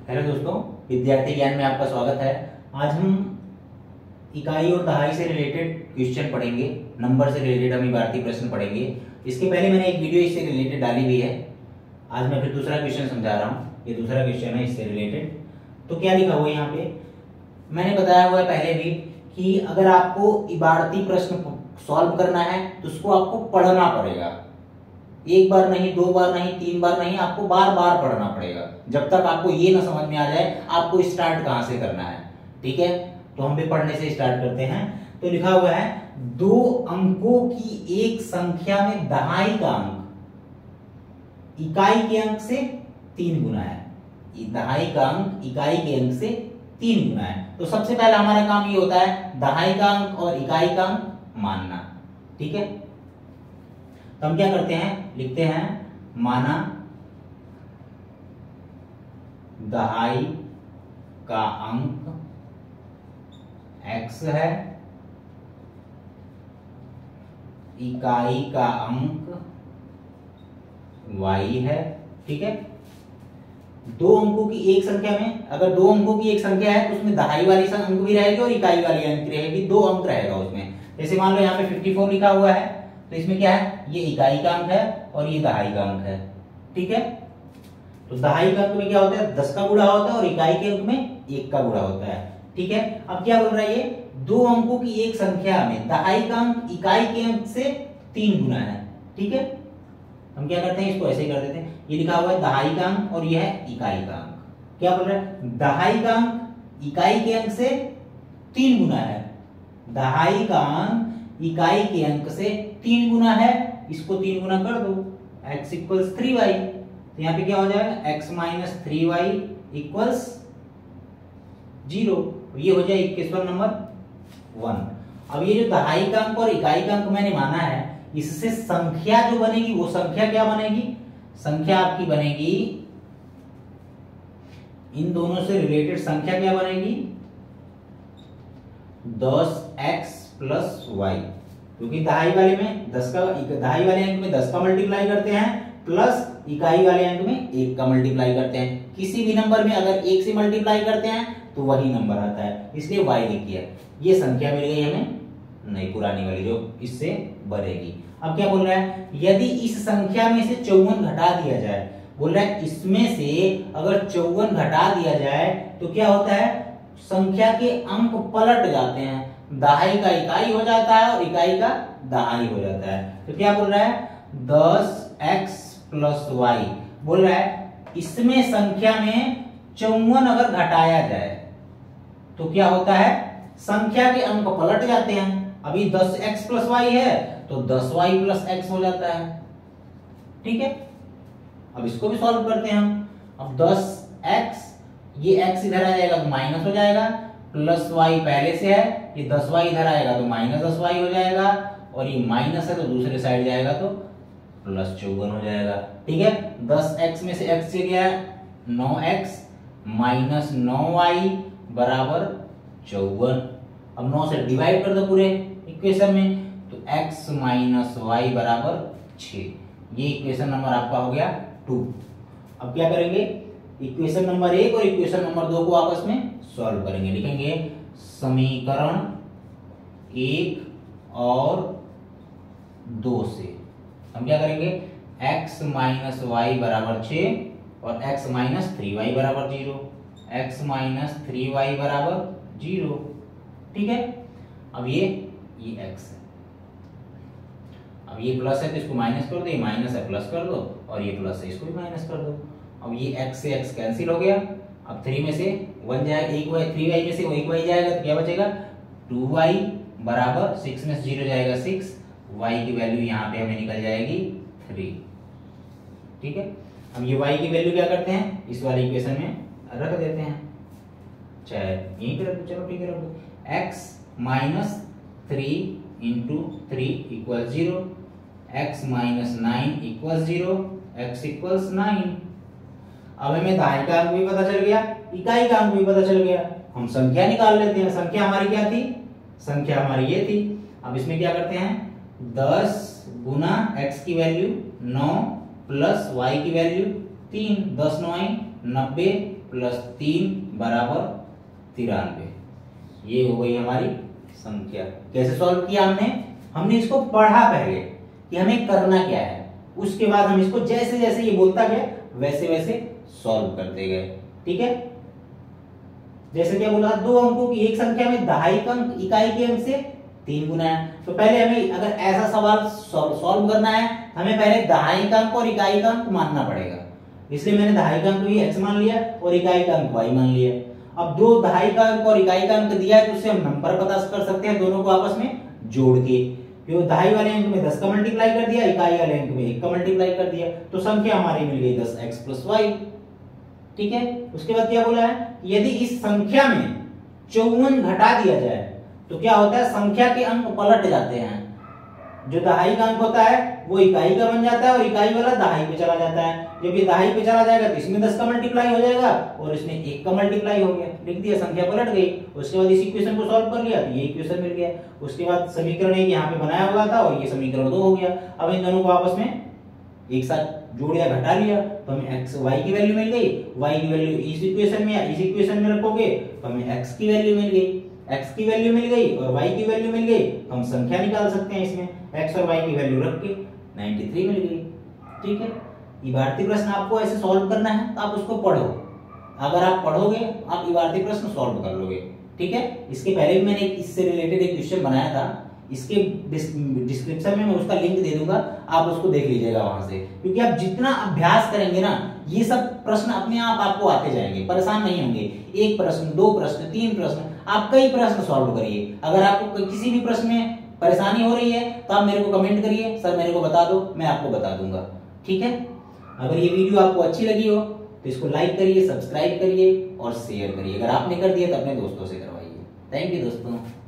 Hello दोस्तों, विद्यार्थी ज्ञान में आपका स्वागत है। आज हम इकाई और दहाई से रिलेटेड क्वेश्चन पढ़ेंगे, नंबर से रिलेटेड हम इबारती प्रश्न पढ़ेंगे। इसके पहले मैंने एक वीडियो इससे रिलेटेड डाली हुई है। आज मैं फिर दूसरा क्वेश्चन समझा रहा हूँ। ये दूसरा क्वेश्चन है इससे रिलेटेड। तो क्या लिखा हुआ है यहाँ पे, मैंने बताया हुआ है पहले भी कि अगर आपको इबारती प्रश्न सॉल्व करना है तो उसको आपको पढ़ना पड़ेगा। एक बार नहीं, दो बार नहीं, तीन बार नहीं, आपको बार बार पढ़ना पड़ेगा जब तक आपको ये ना समझ में आ जाए आपको स्टार्ट कहां से करना है। ठीक है, तो हम भी पढ़ने से स्टार्ट करते हैं। तो लिखा हुआ है, दो अंकों की एक संख्या में दहाई का अंक इकाई के अंक से 3 गुना है। दहाई का अंक इकाई के अंक से 3 गुना है। तो सबसे पहला हमारा काम ये होता है दहाई का अंक और इकाई का अंक मानना। ठीक है, तो हम क्या करते हैं, लिखते हैं माना दहाई का अंक x है, इकाई का अंक y है। ठीक है, दो अंकों की एक संख्या में, अगर दो अंकों की एक संख्या है तो उसमें दहाई वाली अंक भी रहेगी और इकाई वाली अंक रहेगी, दो अंक रहेगा उसमें। जैसे मान लो यहाँ पे 54 लिखा हुआ है तो इसमें क्या है, ये इकाई का अंक है और ये दहाई का अंक है। ठीक है, तो दहाई का अंक में क्या होता है, 10 का गुणा होता है और इकाई के अंक में 1 का गुणा होता है। ठीक है, अब क्या बोल रहा है, ये दो अंकों की एक संख्या में दहाई का अंक इकाई के अंक से 3 गुना है। ठीक है, हम क्या करते हैं, इसको ऐसे ही कर देते हैं। ये लिखा हुआ है दहाई का अंक और ये है इकाई का अंक। क्या बोल रहा है, दहाई का अंक इकाई के अंक से 3 गुना है। दहाई का अंक इकाई के अंक से 3 गुना है, इसको 3 गुना कर दो, x इक्वल्स 3y। तो यहाँ पे क्या हो जाएगा, x माइनस 3y इक्वल्स 0। ये हो जाए इक्वेशन नंबर 1। अब ये जो दहाई का अंक और इकाई का अंक मैंने माना है, इससे संख्या जो बनेगी वो संख्या क्या बनेगी, संख्या आपकी बनेगी, इन दोनों से रिलेटेड संख्या क्या बनेगी, 10x प्लस वाई। क्योंकि दहाई वाले में 10 का, दहाई वाले अंक में 10 का मल्टीप्लाई करते हैं प्लस इकाई वाले अंक में 1 का मल्टीप्लाई करते हैं। किसी भी नंबर में अगर 1 से मल्टीप्लाई करते हैं तो वही नंबर आता है, इसलिए y लिख दिया। ये संख्या मिल गई हमें, नहीं पुरानी वाली जो इससे बढ़ेगी। अब क्या बोल रहा है, यदि इस संख्या में से 54 घटा दिया जाए, बोल रहा है इसमें से अगर 54 घटा दिया जाए तो क्या होता है, संख्या के अंक पलट जाते हैं, दहाई का इकाई हो जाता है और इकाई का दहाई हो जाता है। तो क्या बोल रहा है, 10x प्लस वाई, बोल रहा है इसमें संख्या में 54 अगर घटाया जाए तो क्या होता है, संख्या के अंक पलट जाते हैं। अभी 10x प्लस वाई है तो 10y प्लस x हो जाता है। ठीक है, अब इसको भी सॉल्व करते हैं हम। अब 10x, ये x इधर आ जाएगा तो माइनस हो जाएगा, प्लस y पहले से है, ये 10y इधर आएगा तो माइनस 10y हो जाएगा, और ये माइनस है तो दूसरे साइड जाएगा तो प्लस 54 हो जाएगा। ठीक है, 10x में से x से गया 9x माइनस 9y बराबर 54। अब 9 से डिवाइड कर दो पूरे इक्वेशन में, तो x माइनस वाई बराबर 6। ये इक्वेशन नंबर आपका हो गया 2। अब क्या करेंगे, इक्वेशन नंबर 1 और इक्वेशन नंबर 2 को आपस में सॉल्व करेंगे। लिखेंगे समीकरण 1 और 2 से हम क्या करेंगे, x माइनस वाई बराबर 6 और x माइनस 3y बराबर 0, x माइनस 3y बराबर 0। ठीक है, अब ये x है, अब ये प्लस है तो इसको माइनस कर दो, ये माइनस है प्लस कर दो, और ये प्लस है इसको भी माइनस कर दो। अब ये x से x कैंसिल हो गया, अब 3 में से 1 जाएगा, 1y, 3y में से 1y जाएगा तो क्या बचेगा, 2y बराबर 6 में से 0 जाएगा 6, y की वैल्यू यहाँ पे हमें निकल जाएगी 3। ठीक है, अब ये y की वैल्यू क्या करते हैं, इस वाले इक्वेशन में रख देते हैं, चाहे यहीं पे रख दो, चलो ठीक है रख दो। x minus 3 into 3 equal 0, x minus 9 equal 0, x equals 9। अब हमें दहाई का अंक भी पता चल गया, इकाई का अंक भी पता चल गया। हम संख्या निकाल लेते हैं, संख्या हमारी क्या थी, संख्या हमारी ये थी। अब इसमें क्या करते हैं, 10 गुना x की वैल्यू 9 प्लस y की वैल्यू 3, 10 9 90 प्लस 3 बराबर 93। ये हो गई हमारी संख्या। कैसे सॉल्व किया हमने इसको पढ़ा पहले कि हमें करना क्या है, उसके बाद हम इसको जैसे जैसे ये बोलता गया वैसे वैसे सॉल्व करते गए। ठीक है, जैसे क्या बोला, 2 अंकों की एक संख्या में दहाई का अंक इकाई के अंक से 3 गुना है। तो पहले हमें अगर ऐसा सवाल सॉल्व करना है, हमें पहले दहाई का अंक और इकाई का अंक मानना पड़ेगा। इसलिए मैंने दहाई का अंक भी x मान लिया और इकाई का अंक y मान लिया। अब दो दहाई का अंक और इकाई का अंक दिया है तो उससे हम नंबर पता कर सकते हैं दोनों को आपस में जोड़ के। क्योंकि दहाई वाले अंक में 10 का मल्टीप्लाई कर दिया, इकाई वाले अंक में 1 का मल्टीप्लाई कर दिया, तो संख्या हमारी मिल गई 10x + y। ठीक है, उसके बाद क्या बोला है, यदि इस संख्या में 54 घटा दिया जाए तो क्या होता है, संख्या के अंक पलट जाते हैं। जो दहाई का अंक होता है वो इकाई का बन जाता है और इकाई वाला दहाई पे चला जाता है। जब ये दहाई पे चला जाएगा तो इसमें 10 का मल्टीप्लाई हो जाएगा और इसमें 1 का मल्टीप्लाई हो गया, लिख दिया, संख्या पलट गई। उसके बाद इस इक्वेशन को सॉल्व कर लिया तो ये इक्वेशन मिल गया। उसके बाद समीकरण 1 यहाँ पे बनाया हुआ था और ये समीकरण 2 हो गया। अब इन दोनों को आपस में एक साथ जोड़ या घटा लिया तो हमें x y की वैल्यू मिल गई। y की वैल्यू इस इक्वेशन में या इस इक्वेशन में रखोगे तो हमें x की वैल्यू मिल गई। x की वैल्यू मिल गई और y की वैल्यू मिल गई, हम संख्या निकाल सकते हैं इसमें। x और y की वैल्यू रख के 93 मिल गई। ठीक है, इबारती प्रश्न आपको ऐसे सॉल्व करना है तो आप उसको पढ़ो। अगर आप पढ़ोगे आप इबारती प्रश्न सॉल्व कर लोगे। ठीक है, इसके पहले भी मैंने इससे रिलेटेड एक क्वेश्चन बनाया था, इसके डिस्क्रिप्शन में मैं उसका लिंक दे दूंगा, आप उसको देख लीजिएगा वहां से। क्योंकि आप जितना अभ्यास करेंगे ना, ये सब प्रश्न अपने आप आपको आते जाएंगे, परेशान नहीं होंगे। एक प्रश्न, 2 प्रश्न, 3 प्रश्न, आप कई प्रश्न सॉल्व करिए। अगर आपको किसी भी प्रश्न में परेशानी हो रही है तो आप मेरे को कमेंट करिए, सर मेरे को बता दो, मैं आपको बता दूंगा। ठीक है, अगर ये वीडियो आपको अच्छी लगी हो तो इसको लाइक करिए, सब्सक्राइब करिए और शेयर करिए। अगर आपने कर दिया तो अपने दोस्तों से करवाइए। थैंक यू दोस्तों।